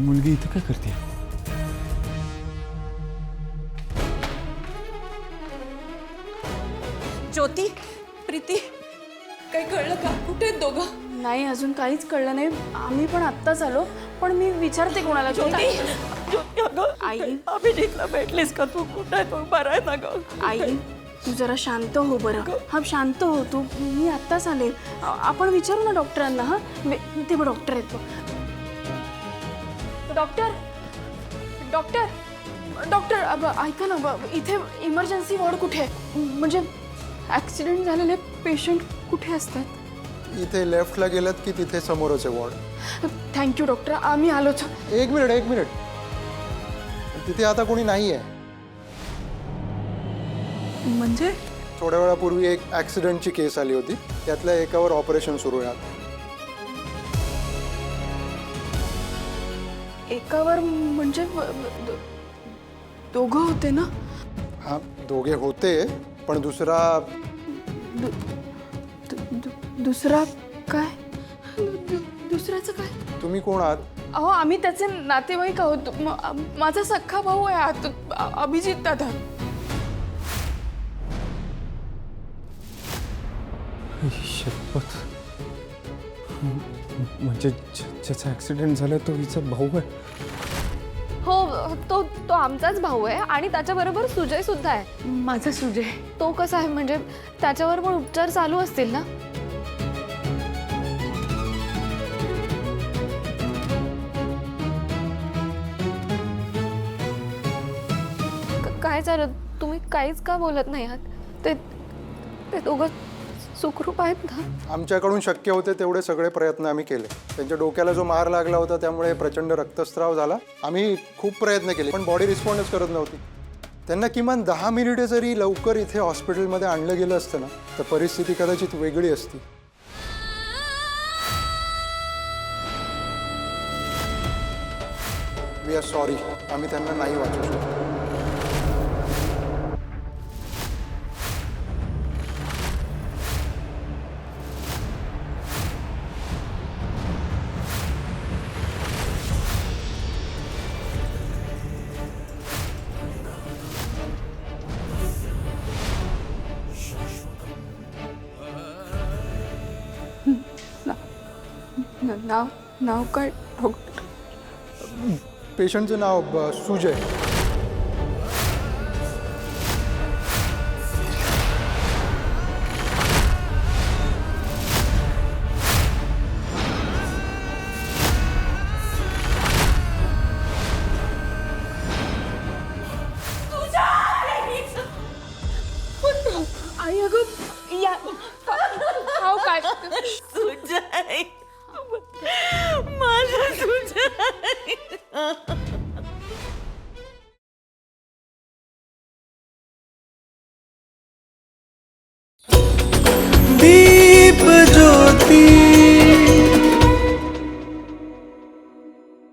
मुलगी इथे काय करते? ज्योती, प्रीती, काही कळलं का? कुठे आहेत दोघं? नाही, अजून काहीच कळलं नाही. आम्ही पण आत्ताच आलो, पण मी विचारते कोणाला. ज्योती, ज्योती अगं, आई. अभिजितला भेटलीस का तू? कुठे आहे तो? बरं आहे ना गं? आई, तू जरा शांत हो बरं. हा, शांत हो तू. मी आत्ताच आले. आपण विचारू ना डॉक्टरांना. हा, ते बघ डॉक्टर आहेत. डॉक्टर, डॉक्टर, डॉक्टर, ऐका ना, इथे इमर्जन्सी वॉर्ड कुठे आहे? म्हणजे ॲक्सिडेंट झालेले पेशंट कुठे असतात? इथे लेफ्टला गेलात की तिथे समोरच आहे वॉर्ड. थँक्यू डॉक्टर, आम्ही आलोच. एक मिनिट. तिथे आता कोणी नाही आहे. म्हणजे थोड्या वेळापूर्वी एक ॲक्सिडेंटची केस आली होती, त्यातल्या एकावर ऑपरेशन सुरू आहे. एकावर म्हणजे दोघं होते ना? हां, दोघे होते, पण दुसरा दुसरा काय? दुसऱ्याचं काय? तुम्ही कोण आहात? अहो, आम्ही त्याचे नातेवाईक आहोत. माझा सख्खा भाऊ आहे अभिजित दादा. शपथ, म्हणजे ज्याचा ॲक्सिडेंट झाला तो हिचा भाऊ आहे? हो, तो आमचाच भाऊ आहे आणि त्याच्याबरोबर सुजय सुद्धा आहे. माझा सुजय. तो कसा आहे, म्हणजे त्याच्यावर पण उपचार चालू असतील ना? काय झालं? तुम्ही काहीच का बोलत नाही आहात? ते दोघं सुखरूप आहेत ना? आमच्याकडून शक्य होते तेवढे सगळे प्रयत्न आम्ही केले. त्यांच्या डोक्याला जो मार लागला होता त्यामुळे प्रचंड रक्तस्राव झाला. आम्ही खूप प्रयत्न केले, पण बॉडी रिस्पॉन्डच करत नव्हती. त्यांना किमान 10 मिनिटे जरी लवकर इथे हॉस्पिटलमध्ये आणलं गेलं असतं ना, तर परिस्थिती कदाचित वेगळी असती. वी आर सॉरी, आम्ही त्यांना नाही वाचवू शकतो. नाव काय डॉक्टर? पेशंटचं नाव सुजय. आई, अगं या नाव काय? सुजय, माझा सुजय. दीप ज्योति